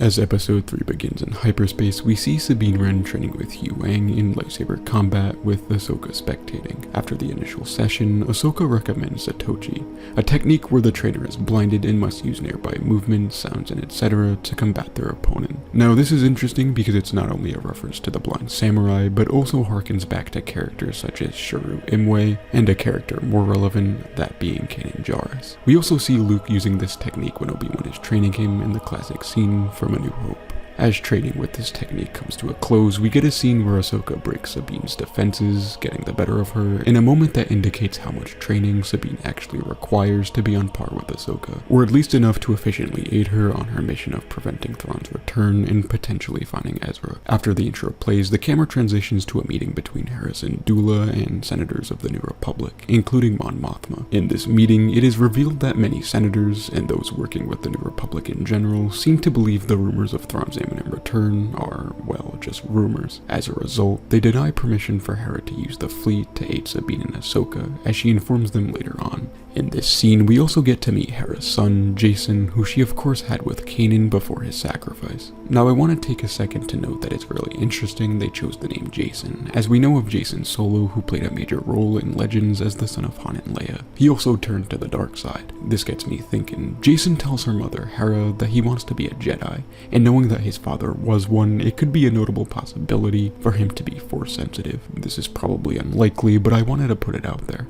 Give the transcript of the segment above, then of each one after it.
As episode 3 begins in hyperspace, we see Sabine Wren training with Wren in lightsaber combat with Ahsoka spectating. After the initial session, Ahsoka recommends Satochi, a technique where the trainer is blinded and must use nearby movements, sounds, and etc. to combat their opponent. Now this is interesting because it's not only a reference to the blind samurai, but also harkens back to characters such as Shuru Imwe, and a character more relevant, that being Kanan Jarrus. We also see Luke using this technique when Obi-Wan is training him in the classic scene from A New Hope. As training with this technique comes to a close, we get a scene where Ahsoka breaks Sabine's defenses, getting the better of her, in a moment that indicates how much training Sabine actually requires to be on par with Ahsoka, or at least enough to efficiently aid her on her mission of preventing Thrawn's return and potentially finding Ezra. After the intro plays, the camera transitions to a meeting between Harrison Dula and senators of the New Republic, including Mon Mothma. In this meeting, it is revealed that many senators, and those working with the New Republic in general, seem to believe the rumors of Thrawn's imminent return are, well, just rumors. As a result, they deny permission for Hera to use the fleet to aid Sabine and Ahsoka, as she informs them later on. In this scene, we also get to meet Hera's son, Jason, who she of course had with Kanan before his sacrifice. Now I want to take a second to note that it's really interesting they chose the name Jason, as we know of Jason Solo, who played a major role in Legends as the son of Han and Leia. He also turned to the dark side. This gets me thinking. Jason tells her mother, Hera, that he wants to be a Jedi, and knowing that his father was one, it could be a notable possibility for him to be Force sensitive. This is probably unlikely, but I wanted to put it out there.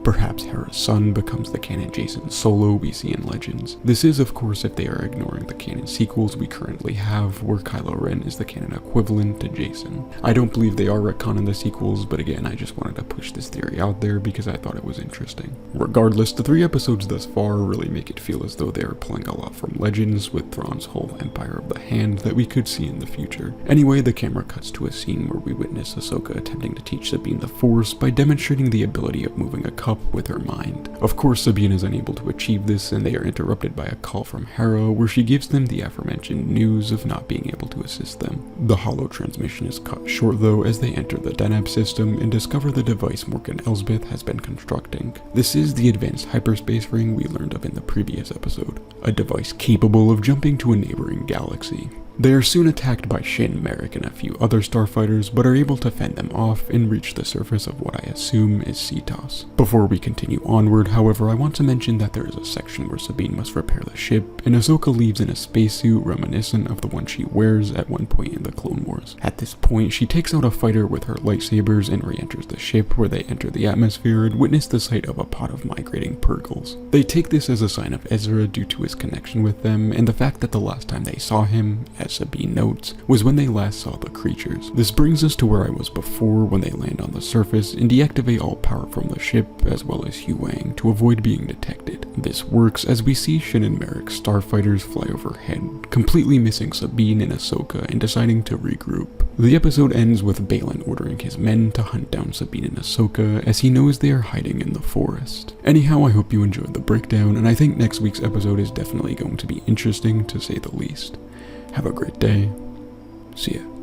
Perhaps Hera's son becomes the canon Jason Solo we see in Legends. This is, of course, if they are ignoring the canon sequels we currently have, where Kylo Ren is the canon equivalent to Jason. I don't believe they are retconning the sequels, but again, I just wanted to push this theory out there because I thought it was interesting. Regardless, the 3 episodes thus far really make it feel as though they are pulling a lot from Legends, with Thrawn's whole Empire of the Hand that we could see in the future. Anyway, the camera cuts to a scene where we witness Ahsoka attempting to teach Sabine the Force by demonstrating the ability of moving a cup with her mind. Of course, Sabine is unable to achieve this, and they are interrupted by a call from Hera where she gives them the aforementioned news of not being able to assist them. The holo transmission is cut short though as they enter the Deneb system and discover the device Morgan Elsbeth has been constructing. This is the advanced hyperspace ring we learned of in the previous episode, a device capable of jumping to a neighboring galaxy. They are soon attacked by Shin, Marrok, and a few other starfighters, but are able to fend them off and reach the surface of what I assume is Cetos. Before we continue onward, however, I want to mention that there is a section where Sabine must repair the ship, and Ahsoka leaves in a spacesuit reminiscent of the one she wears at one point in the Clone Wars. At this point, she takes out a fighter with her lightsabers and re-enters the ship, where they enter the atmosphere and witness the sight of a pod of migrating Purgles. They take this as a sign of Ezra due to his connection with them, and the fact that the last time they saw him, as Sabine notes, was when they last saw the creatures. This brings us to where I was before, when they land on the surface and deactivate all power from the ship as well as Wren to avoid being detected. This works as we see Shin and Marrok's starfighters fly overhead, completely missing Sabine and Ahsoka and deciding to regroup. The episode ends with Baylan ordering his men to hunt down Sabine and Ahsoka, as he knows they are hiding in the forest. Anyhow, I hope you enjoyed the breakdown, and I think next week's episode is definitely going to be interesting to say the least. Have a great day. See ya.